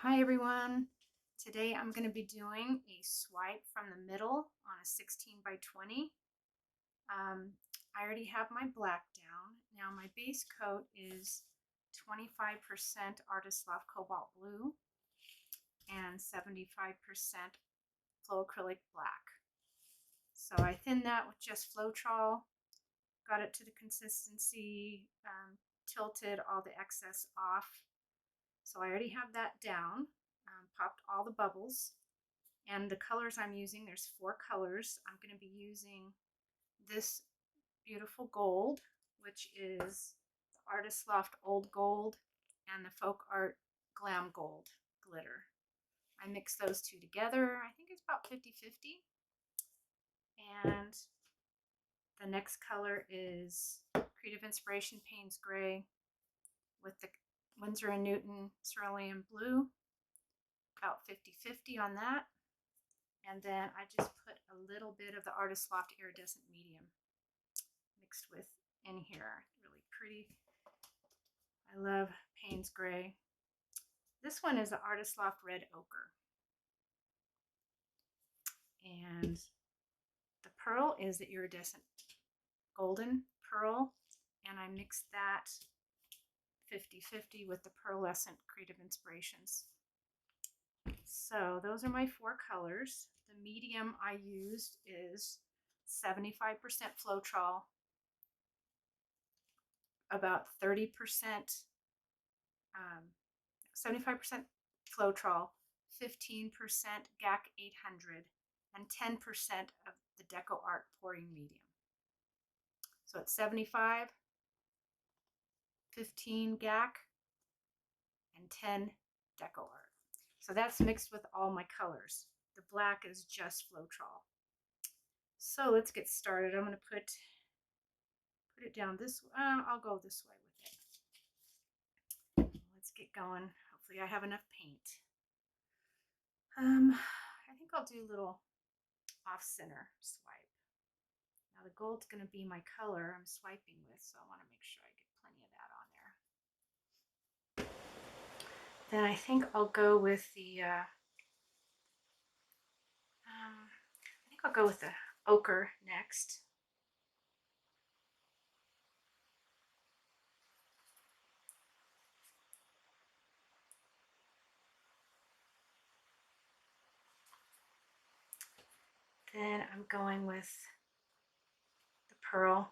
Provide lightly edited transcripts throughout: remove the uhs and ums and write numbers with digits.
Hi everyone. Today I'm going to be doing a swipe from the middle on a 16 by 20. I already have my black down. Now my base coat is 25% Artist Loft Cobalt Blue and 75% Flow Acrylic Black. So I thinned that with just Floetrol, got it to the consistency, tilted all the excess off. So I already have that down. Popped all the bubbles, and the colors I'm using, there's 4 colors. I'm going to be using this beautiful gold, which is the Artist Loft Old Gold and the Folk Art Glam Gold glitter. I mix those two together. I think it's about 50-50. And the next color is Creative Inspiration Payne's Gray with the Winsor & Newton Cerulean Blue. About 50-50 on that. And then I just put a little bit of the Artist Loft Iridescent Medium mixed with in here. Really pretty. I love Payne's Gray. This one is the Artist Loft Red Ochre. And the pearl is the iridescent golden pearl. And I mixed that 50-50 with the pearlescent Creative Inspirations. So those are my 4 colors. The medium I used is 75% Floetrol, about 30%, 75% Floetrol, 15% GAC 800, and 10% of the Deco Art pouring medium. So it's 75, 15 GAC, and 10 Deco Art. So that's mixed with all my colors. The black is just Floetrol. So let's get started. I'm going to put it down this way. I'll go this way with it. Let's get going. Hopefully I have enough paint. I think I'll do a little off-center swipe. Now the gold's going to be my color I'm swiping with, so I want to make sure I get plenty of that on there. Then I think I'll go with the ochre next. Then I'm going with the pearl.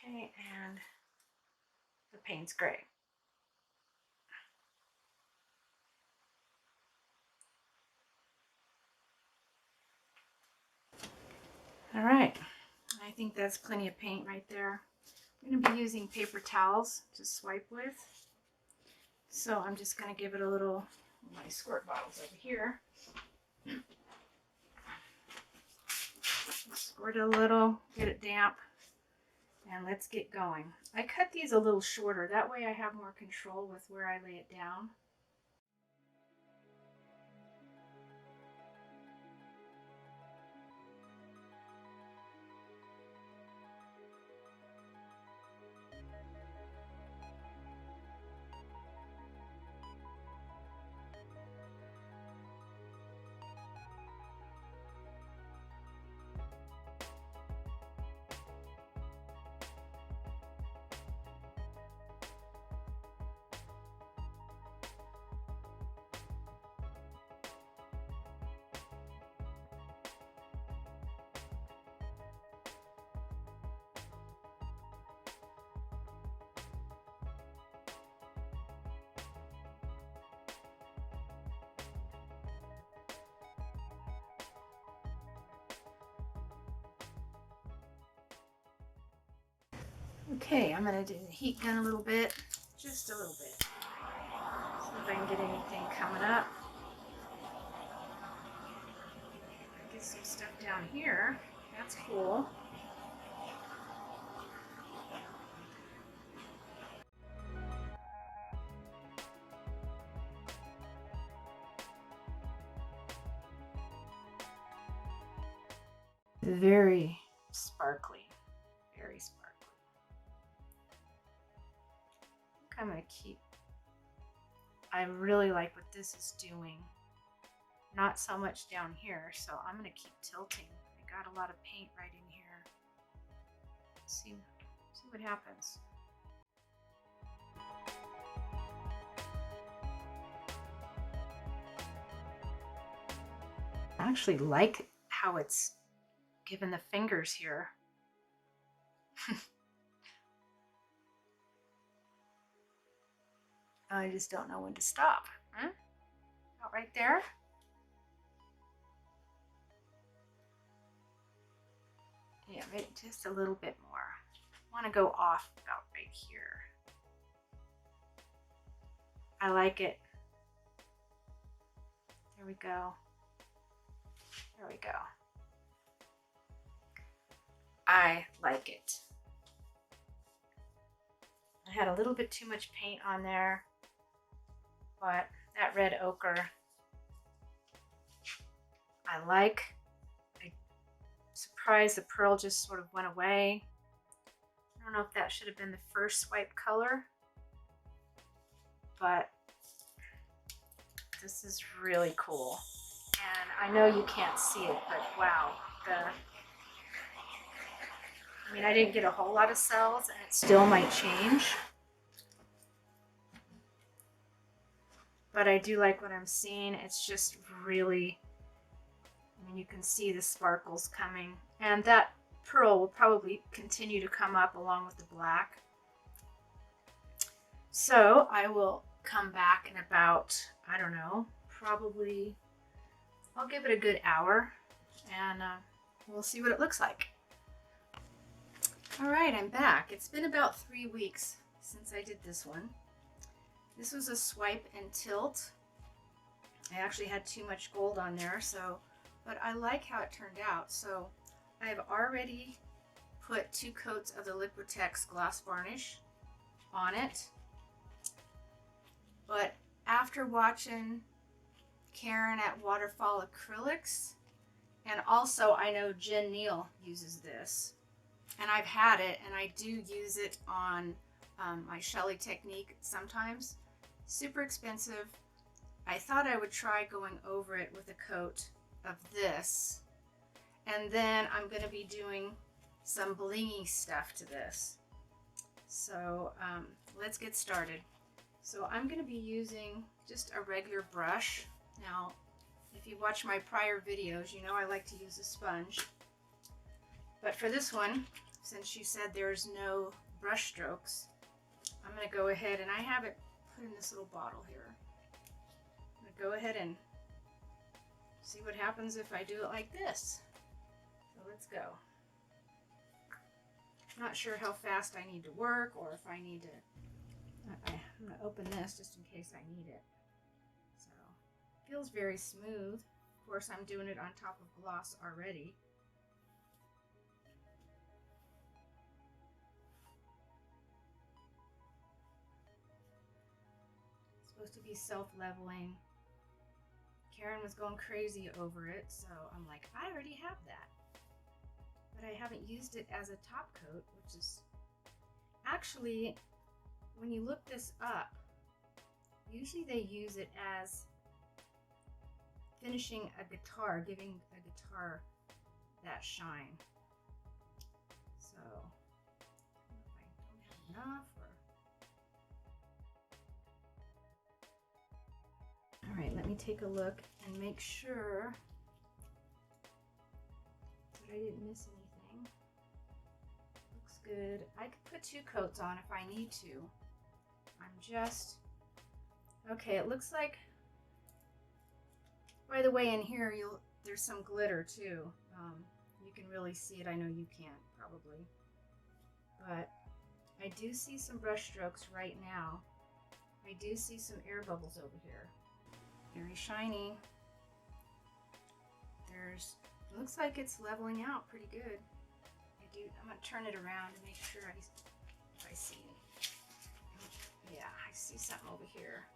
Okay, and the Payne's Gray. All right, I think that's plenty of paint right there. I'm going to be using paper towels to swipe with. So I'm just going to give it a little, my squirt bottles over here. Squirt a little, get it damp, and let's get going. I cut these a little shorter, that way I have more control with where I lay it down. Okay, I'm going to do the heat gun a little bit, just a little bit. See if I can get anything coming up. Get some stuff down here. That's cool. Very sparkly, very sparkly. I think I'm gonna keep, I really like what this is doing. Not so much down here, so I'm gonna keep tilting. I got a lot of paint right in here. Let's see what happens. I actually like how it's given the fingers here. I just don't know when to stop. About right there. Yeah, right, just a little bit more. I want to go off about right here. I like it. There we go. There we go. I like it. I had a little bit too much paint on there, but that red ochre, I like. I'm surprised the pearl just sort of went away. I don't know if that should have been the first swipe color, but this is really cool. And I know you can't see it, but wow, I mean, I didn't get a whole lot of cells, and it still might change. But I do like what I'm seeing. It's just really, I mean, you can see the sparkles coming. And that pearl will probably continue to come up along with the black. So I will come back in about, I don't know, probably, I'll give it a good hour, and we'll see what it looks like. All right, I'm back. It's been about 3 weeks since I did this one. This was a swipe and tilt. I actually had too much gold on there, but I like how it turned out. So I've already put 2 coats of the Liquitex gloss varnish on it. But after watching Karen at Waterfall Acrylics, and also I know Jen Neal uses this, and I've had it, and I do use it on my Shelly technique sometimes. Super expensive. I thought I would try going over it with a coat of this, and then I'm going to be doing some blingy stuff to this. So let's get started. So I'm going to be using just a regular brush. Now, if you watch my prior videos, you know I like to use a sponge. But for this one, since you said there's no brush strokes, I'm going to go ahead, and I have it put in this little bottle here. I'm going to go ahead and see what happens if I do it like this. So let's go. I'm not sure how fast I need to work, or if I need to, I'm going to open this just in case I need it. So it feels very smooth. Of course, I'm doing it on top of gloss already. It's supposed to be self-leveling. Karen was going crazy over it, so I'm like, I already have that. But I haven't used it as a top coat, which is actually, when you look this up, usually they use it as finishing a guitar, giving a guitar that shine. So, I don't know if I don't have enough, or... All right, let me take a look and make sure that I didn't miss anything. Looks good. I could put 2 coats on if I need to. I'm just, okay, it looks like, by the way, in here there's some glitter too. You can really see it. I know you can't probably, but I do see some brush strokes right now. I do see some air bubbles over here. Very shiny. It looks like it's leveling out pretty good. I'm gonna turn it around to make sure if I see it. Yeah, I see something over here.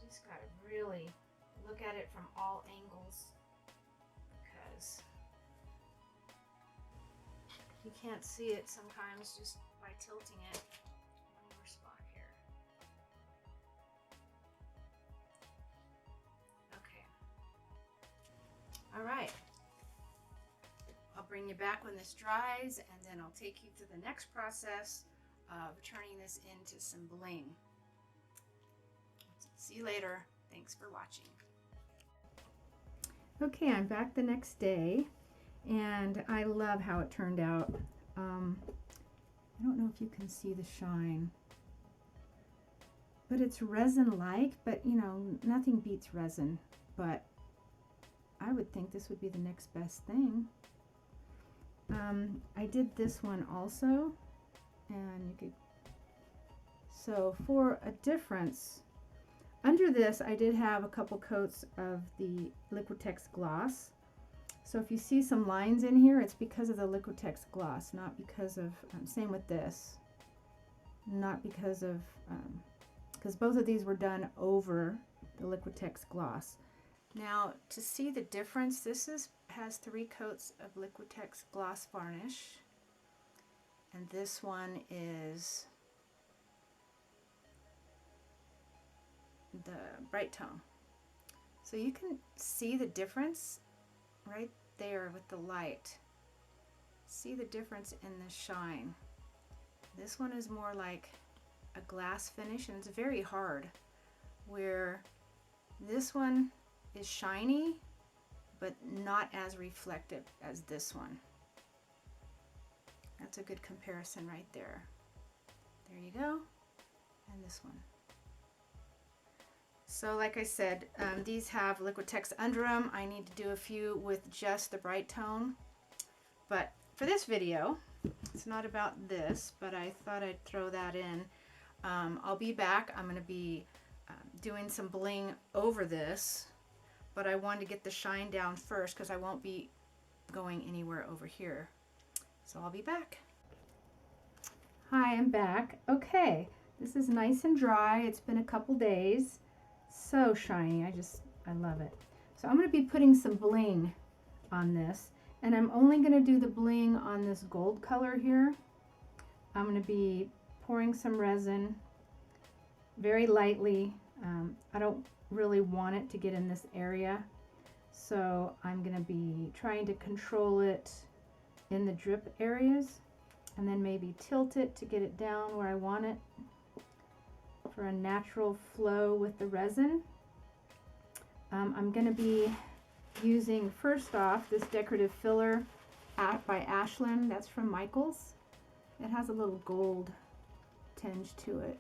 You just gotta really look at it from all angles, because you can't see it sometimes just by tilting it. One more spot here. Okay. All right. I'll bring you back when this dries, and then I'll take you through the next process of turning this into some bling. See you later. Thanks for watching. Okay, I'm back the next day, and I love how it turned out. I don't know if you can see the shine, but it's resin-like, but you know, nothing beats resin, but I would think this would be the next best thing. I did this one also, and you could, so for a difference, under this I did have a couple coats of the Liquitex gloss. So if you see some lines in here, it's because of the Liquitex gloss, not because of, same with this, not because of, because both of these were done over the Liquitex gloss. Now to see the difference, this has 3 coats of Liquitex gloss varnish, and this one is the Brite Tone. So you can see the difference right there with the light. See the difference in the shine. This one is more like a glass finish, and it's very hard, where this one is shiny but not as reflective as this one. That's a good comparison right there. There you go. And this one. So like I said, these have Liquitex under them. I need to do a few with just the Brite Tone. But for this video, it's not about this, but I thought I'd throw that in. I'll be back. I'm going to be doing some bling over this, but I wanted to get the shine down first because I won't be going anywhere over here. So I'll be back. Hi, I'm back. Okay, this is nice and dry. It's been a couple days. So shiny. I love it. So I'm going to be putting some bling on this, and I'm only going to do the bling on this gold color here. I'm going to be pouring some resin very lightly. I don't really want it to get in this area, so I'm going to be trying to control it in the drip areas, and then maybe tilt it to get it down where I want it for a natural flow with the resin. I'm going to be using, first off, this decorative filler by Ashland. That's from Michaels. It has a little gold tinge to it.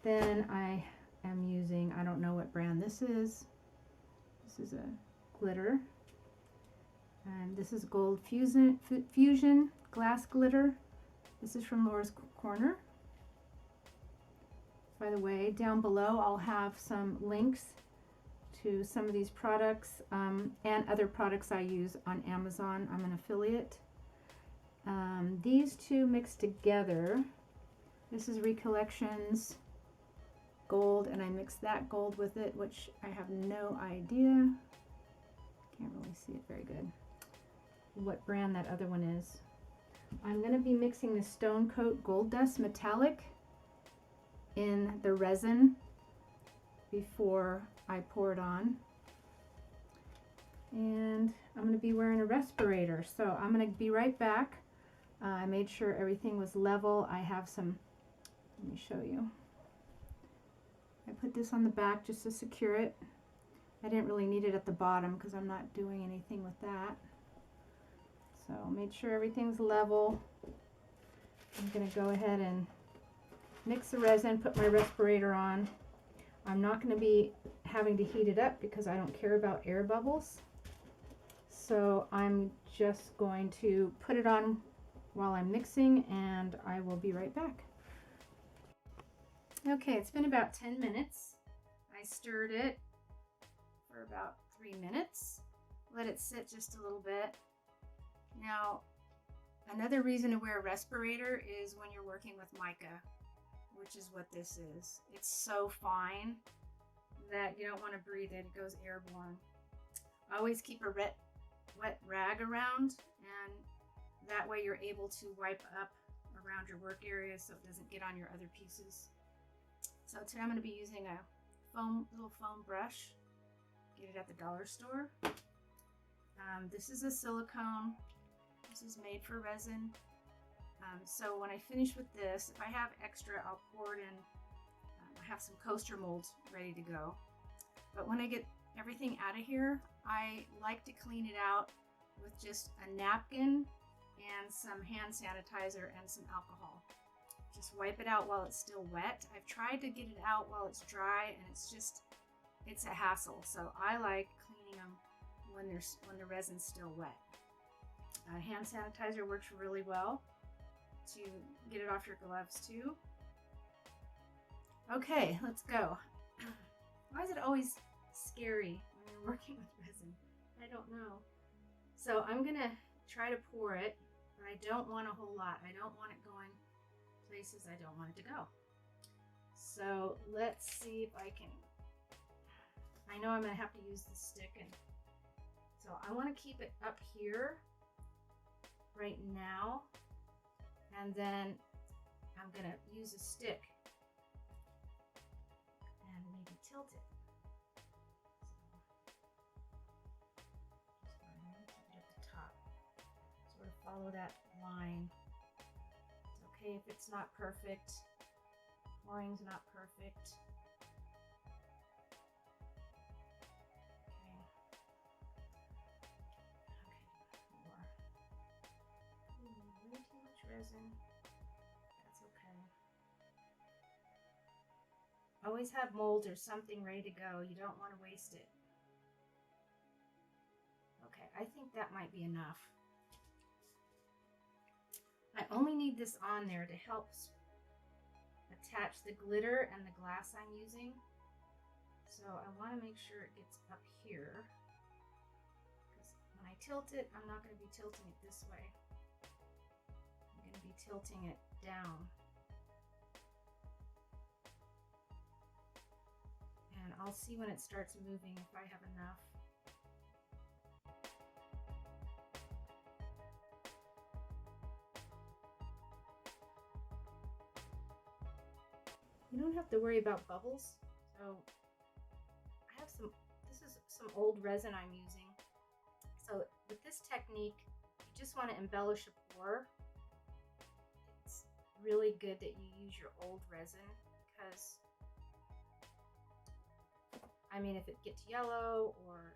Then I am using, I don't know what brand this is. This is a glitter. And this is Gold Fusion Glass Glitter. This is from Laura's Corner. By the way, down below I'll have some links to some of these products and other products I use on Amazon. I'm an affiliate. These two mixed together. This is Recollections gold, and I mixed that gold with it, which I have no idea. Can't really see it very good. What brand that other one is. I'm going to be mixing the Stone Coat Gold Dust Metallic in the resin before I pour it on. And I'm going to be wearing a respirator, so I'm going to be right back. I made sure everything was level. I have some, let me show you. I put this on the back just to secure it. I didn't really need it at the bottom because I'm not doing anything with that. So made sure everything's level. I'm going to go ahead and mix the resin, put my respirator on. I'm not going to be having to heat it up because I don't care about air bubbles. So I'm just going to put it on while I'm mixing, and I will be right back. Okay, it's been about 10 minutes. I stirred it for about 3 minutes. Let it sit just a little bit. Now, another reason to wear a respirator is when you're working with mica, which is what this is. It's so fine that you don't want to breathe it. It goes airborne. I always keep a wet rag around, and That way you're able to wipe up around your work area so it doesn't get on your other pieces. So today I'm going to be using a little foam brush. Get it at the dollar store. This is a silicone. This is made for resin. So when I finish with this, if I have extra, I'll pour it in. I have some coaster molds ready to go. But when I get everything out of here, I like to clean it out with just a napkin and some hand sanitizer and some alcohol. Just wipe it out while it's still wet. I've tried to get it out while it's dry, and it's a hassle. So I like cleaning them when the resin's still wet. Hand sanitizer works really well to get it off your gloves too. Okay, let's go. Why is it always scary when you're working with resin? I don't know. So I'm gonna try to pour it, but I don't want a whole lot. I don't want it going places I don't want it to go. So let's see if I can. I know I'm gonna have to use the stick, and so I want to keep it up here right now, and then I'm gonna use a stick and maybe tilt it. So just keep it at the top. Sort of follow that line. It's okay if it's not perfect. Pouring's not perfect. Way too much resin. That's okay. Always have molds or something ready to go. You don't want to waste it. Okay, I think that might be enough. I only need this on there to help attach the glitter and the glass I'm using. So I want to make sure it gets up here, because when I tilt it, I'm not going to be tilting it this way. I'm going to be tilting it down. And I'll see when it starts moving if I have enough. You don't have to worry about bubbles. So I have this is some old resin I'm using. So with this technique, you just want to embellish a pour. It's really good that you use your old resin, because I mean, if it gets yellow or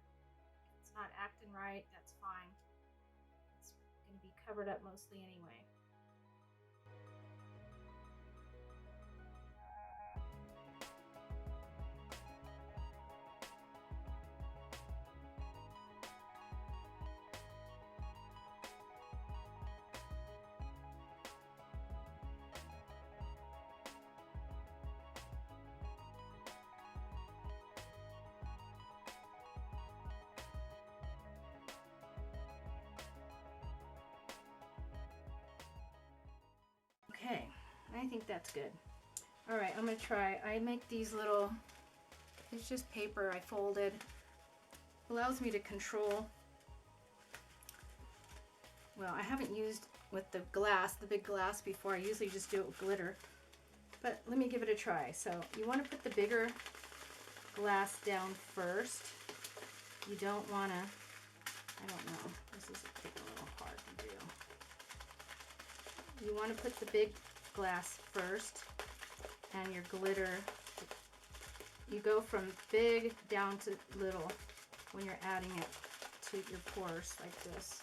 it's not acting right, that's fine. It's going to be covered up mostly anyway. Okay, I think that's good. All right, I'm gonna try. I make these little, it's just paper I folded. Allows me to control. Well, I haven't used with the glass, the big glass before. I usually just do it with glitter. But let me give it a try. So you want to put the bigger glass down first. You don't want to, I don't know, this is a little hard to do. You want to put the big glass first, and your glitter, you go from big down to little when you're adding it to your pours like this.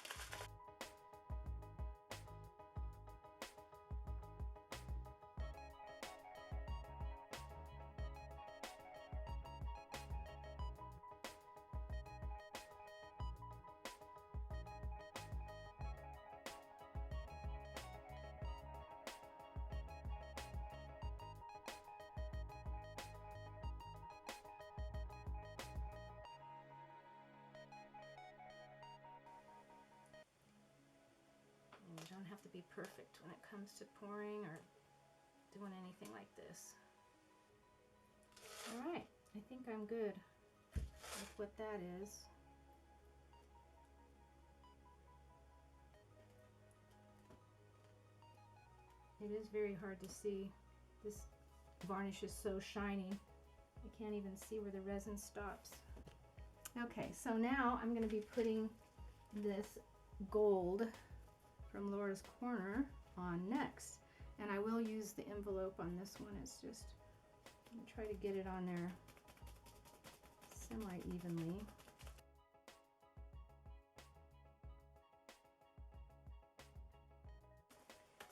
You don't have to be perfect when it comes to pouring or doing anything like this. All right, I think I'm good with what that is. It is very hard to see. This varnish is so shiny. I can't even see where the resin stops. Okay, so now I'm going to be putting this gold from Laura's Corner on next. And I will use the envelope on this one. It's just, I'm going to try to get it on there semi-evenly.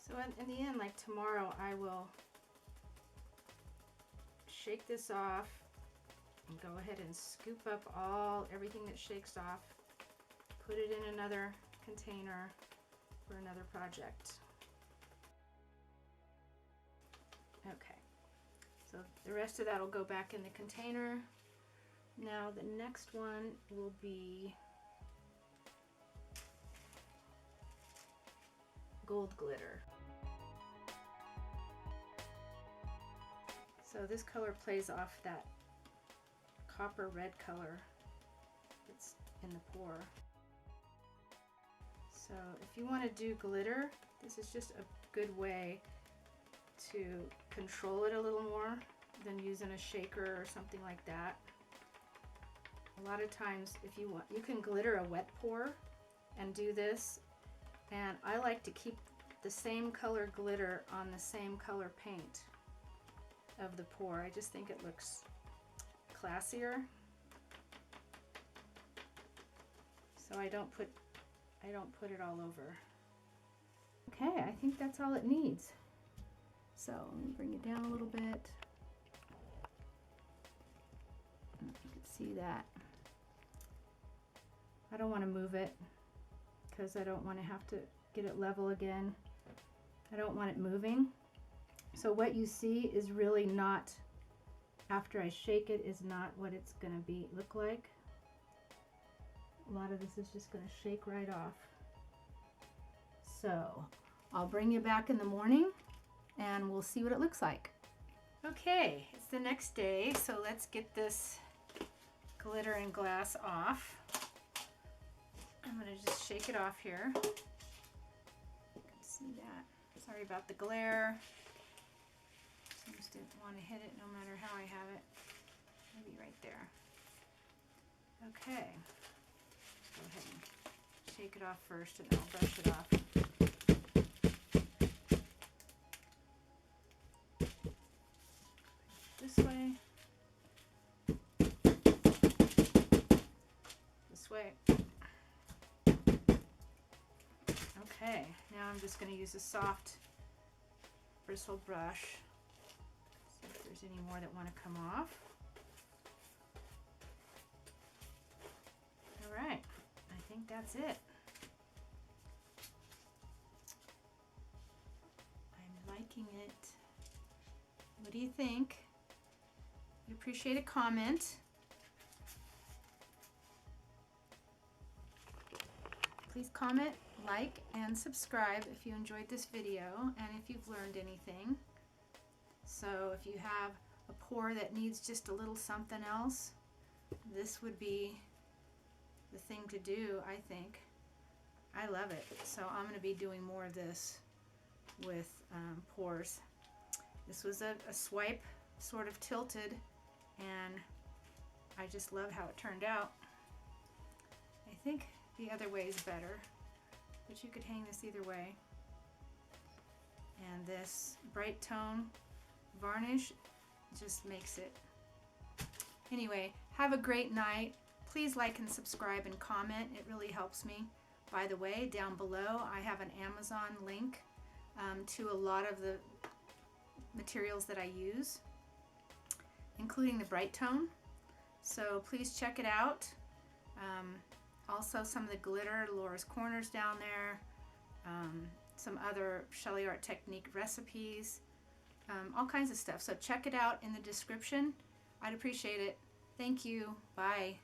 So in the end, like tomorrow, I will shake this off and go ahead and scoop up everything that shakes off, put it in another container for another project. Okay, so the rest of that will go back in the container. Now the next one will be gold glitter. So this color plays off that copper red color that's in the pour. So if you want to do glitter, this is just a good way to control it a little more than using a shaker or something like that. A lot of times if you want, you can glitter a wet pour and do this, and I like to keep the same color glitter on the same color paint of the pour. I just think it looks classier. So I don't put it all over. Okay, I think that's all it needs. So let me bring it down a little bit. You can see that. I don't want to move it because I don't want to have to get it level again. I don't want it moving. So what you see is really not, after I shake it, is not what it's going to look like. A lot of this is just going to shake right off. So I'll bring you back in the morning and we'll see what it looks like. Okay, it's the next day, so let's get this glitter and glass off. I'm going to just shake it off here. You can see that. Sorry about the glare. I just didn't want to hit it no matter how I have it. Maybe right there. Okay. Go ahead and shake it off first and then I'll brush it off. This way. This way. Okay, now I'm just going to use a soft bristle brush. See if there's any more that want to come off. All right, I think that's it. I'm liking it. What do you think? I'd appreciate a comment. Please comment, like, and subscribe if you enjoyed this video and if you've learned anything. So if you have a pour that needs just a little something else, this would be the thing to do, I think. I love it. So I'm going to be doing more of this with pours. This was a swipe, sort of tilted, and I just love how it turned out. I think the other way is better, but you could hang this either way. And this Brite Tone varnish just makes it. Anyway, have a great night. Please like and subscribe and comment. It really helps me. By the way, down below I have an Amazon link to a lot of the materials that I use, including the Brite Tone. So please check it out. Also some of the glitter, Laura's Corners down there, some other Shelly Art Technique recipes, all kinds of stuff. So check it out in the description. I'd appreciate it. Thank you. Bye.